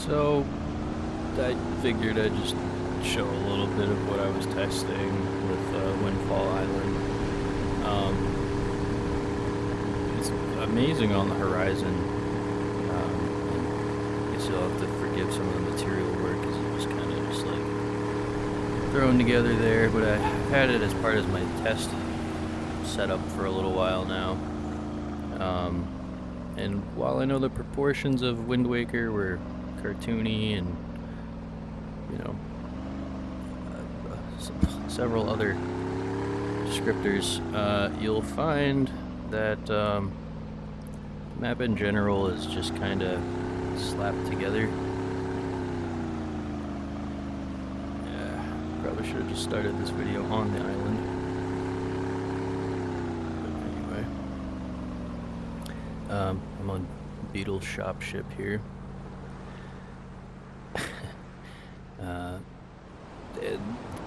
So I figured I'd just show a little bit of what I was testing with Windfall Island. It's amazing on the horizon. I guess you'll have to forgive some of the material work because it was kind of just like thrown together there. But I've had it as part of my test setup for a little while now. And while I know the proportions of Wind Waker were cartoony and, you know, several other descriptors, you'll find that map in general is just kind of slapped together. Yeah, probably should have just started this video on the island. But anyway, I'm on Beetle's shop ship here.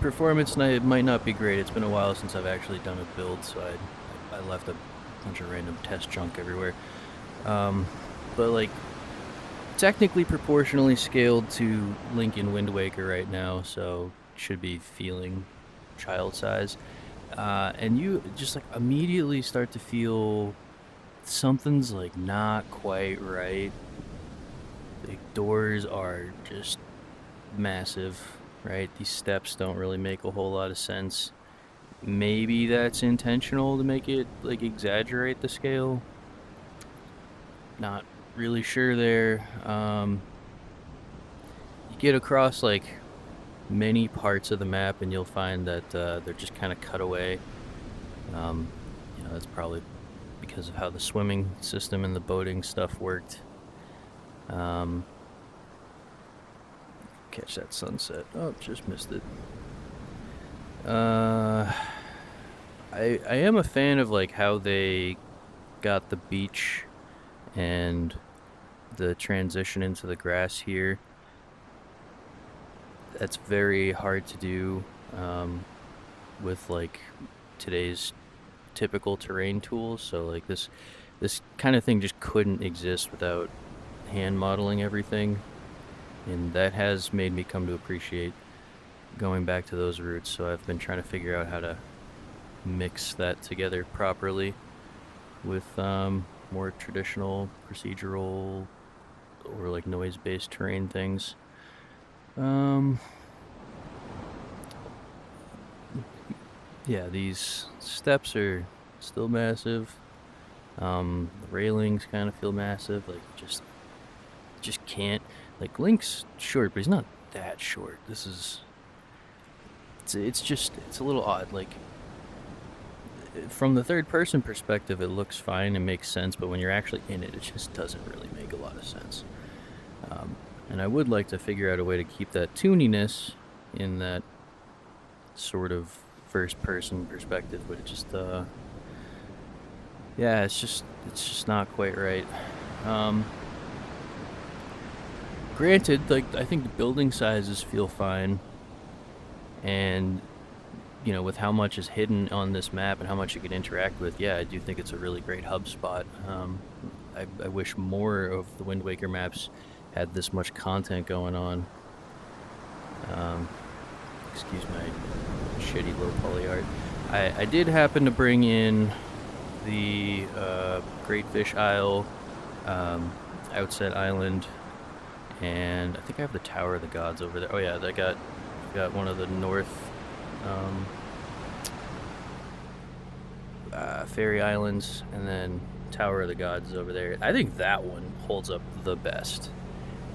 Performance might not be great. It's been a while since I've actually done a build, so I left a bunch of random test junk everywhere. But like, technically proportionally scaled to Link in Wind Waker right now, so should be feeling child size. And you just like immediately start to feel something's like not quite right. The doors are just massive. Right, these steps don't really make a whole lot of sense. Maybe that's intentional to make it like exaggerate the scale. Not really sure there. You get across like many parts of the map and you'll find that they're just kind of cut away. You know, that's probably because of how the swimming system and the boating stuff worked. Catch that sunset. Oh, just missed it. I am a fan of like how they got the beach and the transition into the grass here. That's very hard to do with like today's typical terrain tools. So like this kind of thing just couldn't exist without hand modeling everything. And that has made me come to appreciate going back to those roots. So I've been trying to figure out how to mix that together properly with more traditional procedural or like noise-based terrain things. Yeah, these steps are still massive. The railings kind of feel massive. Like just can't. Like, Link's short, but he's not that short. It's a little odd. Like, from the third-person perspective, it looks fine and makes sense, but when you're actually in it, it just doesn't really make a lot of sense. And I would like to figure out a way to keep that tooniness in that sort of first-person perspective, but it just, yeah, it's just not quite right. Granted, like, I think the building sizes feel fine, and, you know, with how much is hidden on this map and how much you can interact with, yeah, I do think it's a really great hub spot. I wish more of the Wind Waker maps had this much content going on. Excuse my shitty low poly art. I did happen to bring in the Great Fish Isle, Outset Island, and I think I have the Tower of the Gods over there. Oh yeah, I got one of the North Fairy Islands, and then Tower of the Gods over there. I think that one holds up the best.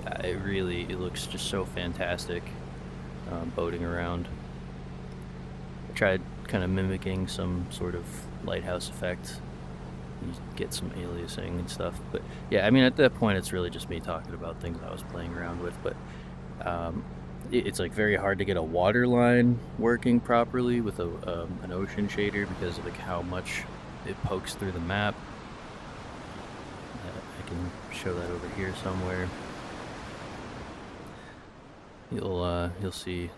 It looks just so fantastic boating around. I tried kind of mimicking some sort of lighthouse effect. You get some aliasing and stuff, but yeah, I mean, at that point it's really just me talking about things I was playing around with. But it's like very hard to get a water line working properly with an ocean shader because of like how much it pokes through the map. I can show that over here somewhere. You'll see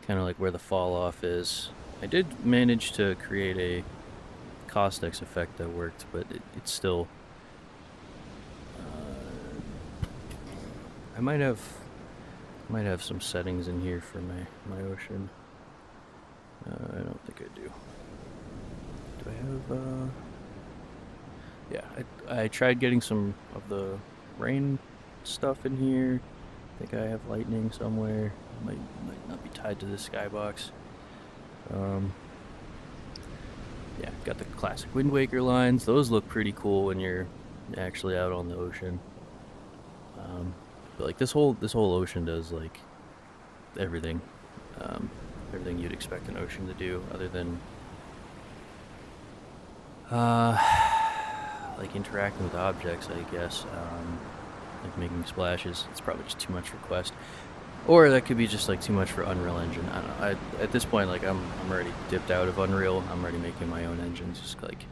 kind of like where the fall off is. I did manage to create a Caustics effect that worked, but it's still I might have some settings in here for my ocean. I don't think I do. Do I have yeah, I tried getting some of the rain stuff in here. I think I have lightning somewhere. Might not be tied to this skybox. Yeah, got the classic Wind Waker lines. Those look pretty cool when you're actually out on the ocean. But like this whole ocean does like everything, everything you'd expect an ocean to do, other than like interacting with objects, I guess. Like making splashes. It's probably just too much request. Or that could be just like too much for Unreal Engine. I don't know. At this point, like I'm already dipped out of Unreal. I'm already making my own engines. Just like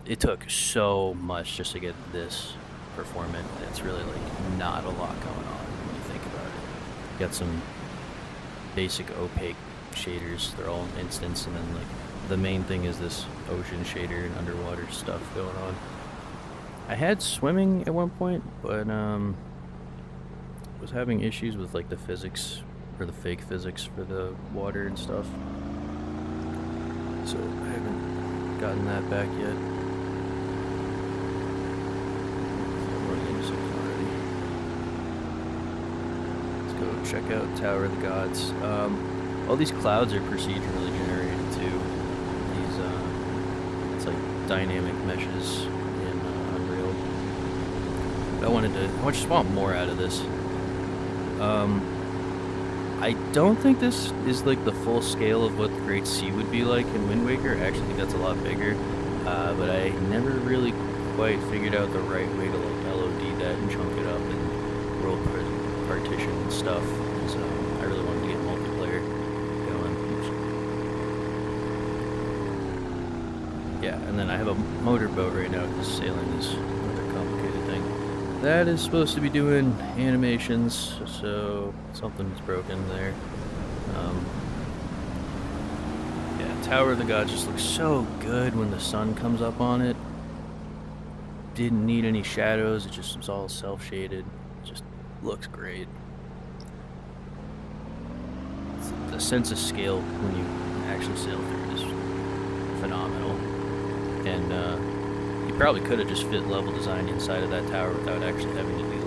it took so much just to get this performant. It's really like not a lot going on when you think about it. You got some basic opaque shaders. They're all instance, and then like the main thing is this ocean shader and underwater stuff going on. I had swimming at one point, but was having issues with like the physics, or the fake physics for the water and stuff. So I haven't gotten that back yet. I'm running into something already. Let's go check out Tower of the Gods. All these clouds are procedurally generated too. These it's like dynamic meshes in Unreal. I just want more out of this. I don't think this is like the full scale of what the Great Sea would be like in Wind Waker. I actually think that's a lot bigger, but I never really quite figured out the right way to like LOD that and chunk it up and world partition and stuff. So I really wanted to get multiplayer going. Yeah, and then I have a motorboat right now because sailing is another complicated thing. That is supposed to be doing animations, so something's broken there. Yeah, Tower of the Gods just looks so good when the sun comes up on it. Didn't need any shadows, it just was all self-shaded. Just looks great. The sense of scale when you actually sail through it is phenomenal. And you probably could have just fit level design inside of that tower without actually having to do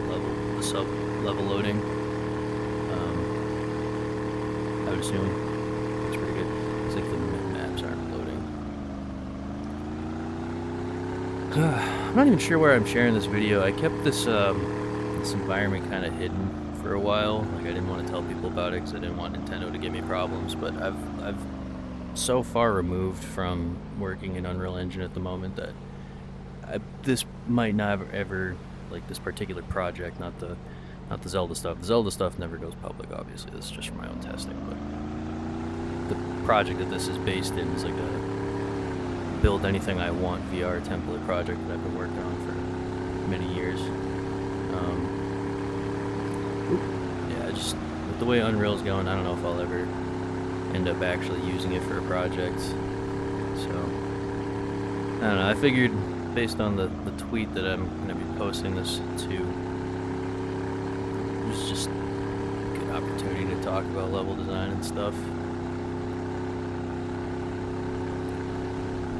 the sub-level loading. I would assume it's pretty good. It's like the maps aren't loading. I'm not even sure where I'm sharing this video. I kept this this environment kind of hidden for a while. Like I didn't want to tell people about it because I didn't want Nintendo to give me problems. But I've so far removed from working in Unreal Engine at the moment that this might not ever, like this particular project, not the Zelda stuff. The Zelda stuff never goes public, obviously. This is just for my own testing. But the project that this is based in is like a build anything I want VR template project that I've been working on for many years. Yeah, just with the way Unreal's going, I don't know if I'll ever end up actually using it for a project. So I don't know. I figured, based on the tweet that I'm going to be posting this to, it's just a good opportunity to talk about level design and stuff.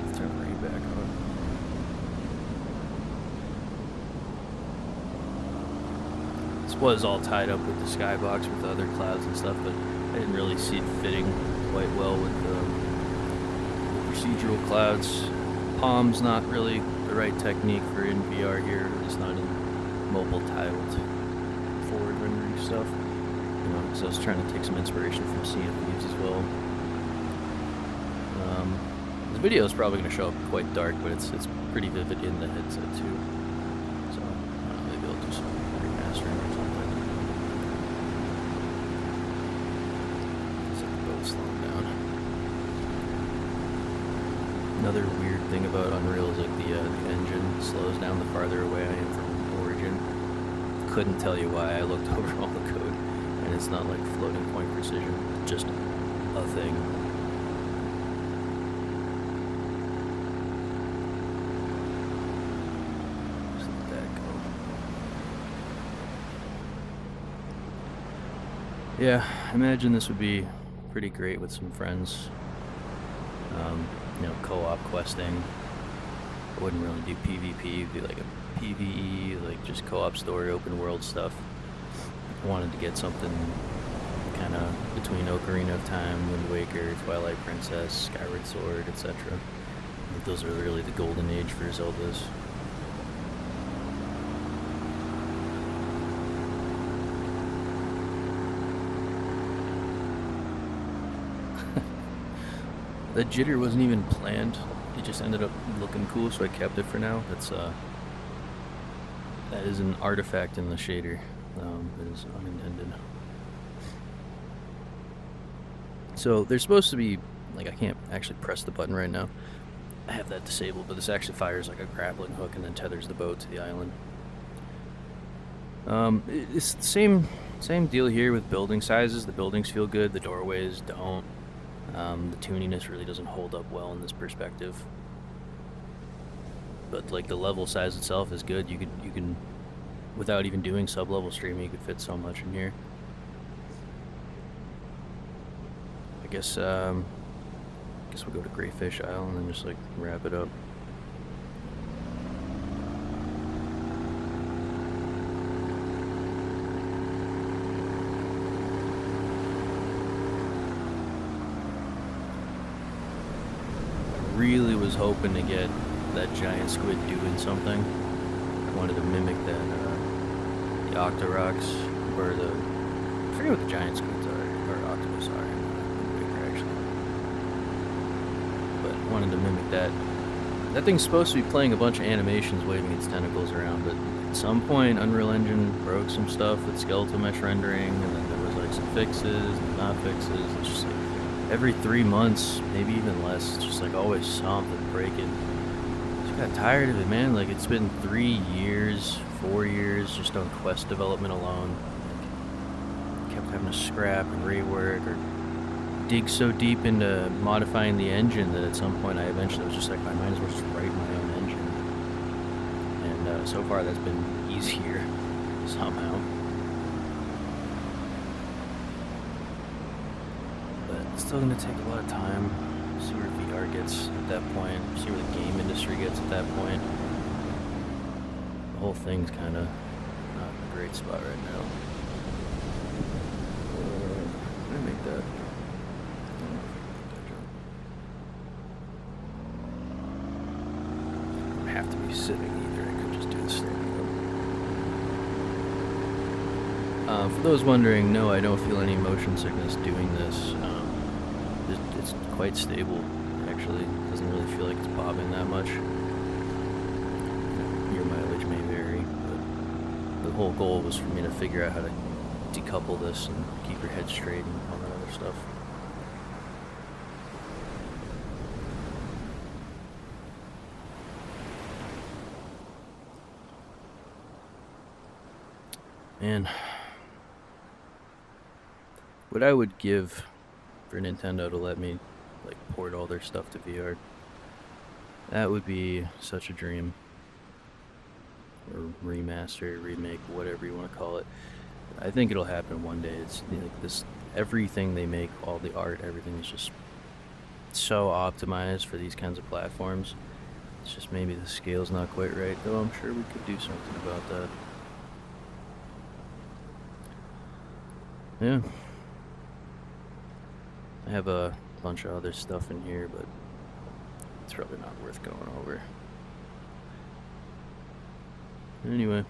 Let's turn the rain back on. This was all tied up with the skybox with the other clouds and stuff, but I didn't really see it fitting quite well with the procedural clouds. Palm's not really the right technique for in VR here. It's not in mobile tiled forward rendering stuff. So I was trying to take some inspiration from Sea of Thieves as well. This video is probably going to show up quite dark, but it's pretty vivid in the headset too. So I don't know, maybe I'll do some remastering or something. Looks like the boat's slowing down. Another weird thing about Unreal is like the engine slows down the farther away I am from Origin. Couldn't tell you why. I looked over all the code, and it's not like floating point precision. It's just a thing. Just let that go. Yeah, I imagine this would be pretty great with some friends. Co-op questing. I wouldn't really do PvP, it'd be like a PvE, like just co-op story, open world stuff. I wanted to get something kind of between Ocarina of Time, Wind Waker, Twilight Princess, Skyward Sword, etc. Those are really the golden age for Zeldas. The jitter wasn't even planned. It just ended up looking cool, so I kept it for now. That is an artifact in the shader. That is unintended. So there's supposed to be, like, I can't actually press the button right now. I have that disabled, but this actually fires like a grappling hook and then tethers the boat to the island. It's the same deal here with building sizes. The buildings feel good, the doorways don't. The tuniness really doesn't hold up well in this perspective. But like the level size itself is good. You can without even doing sub-level streaming, you could fit so much in here. I guess we'll go to Greyfish Isle and then just like wrap it up. Really was hoping to get that giant squid doing something. I wanted to mimic that, the Octoroks, or I forget what the giant squids are, or octopus are in Waker actually. But I wanted to mimic that. That thing's supposed to be playing a bunch of animations waving its tentacles around, but at some point Unreal Engine broke some stuff with skeletal mesh rendering, and then there was like some fixes and not fixes. It's just like every 3 months, maybe even less, it's just like always something breaking. Just got tired of it, man. Like it's been 3 years, 4 years just on quest development alone. Like, kept having to scrap and rework or dig so deep into modifying the engine that at some point I eventually was just like, I might as well just write my own engine. And so far that's been easier somehow. Still gonna take a lot of time. See where VR gets at that point. See where the game industry gets at that point. The whole thing's kind of not in a great spot right now. Can I make that? I don't have to be sitting either. I could just do this standing up. For those wondering, no, I don't feel any motion sickness doing this. It's quite stable, actually. It doesn't really feel like it's bobbing that much. Your mileage may vary, but the whole goal was for me to figure out how to decouple this and keep your head straight and all that other stuff. Man, what I would give for Nintendo to let me like port all their stuff to VR, that would be such a dream. Or remaster, remake, whatever you want to call it. I think it'll happen one day. It's like this, everything they make, all the art, everything is just so optimized for these kinds of platforms. It's just maybe the scale's not quite right, though I'm sure we could do something about that. Yeah. I have a bunch of other stuff in here, but it's probably not worth going over. Anyway.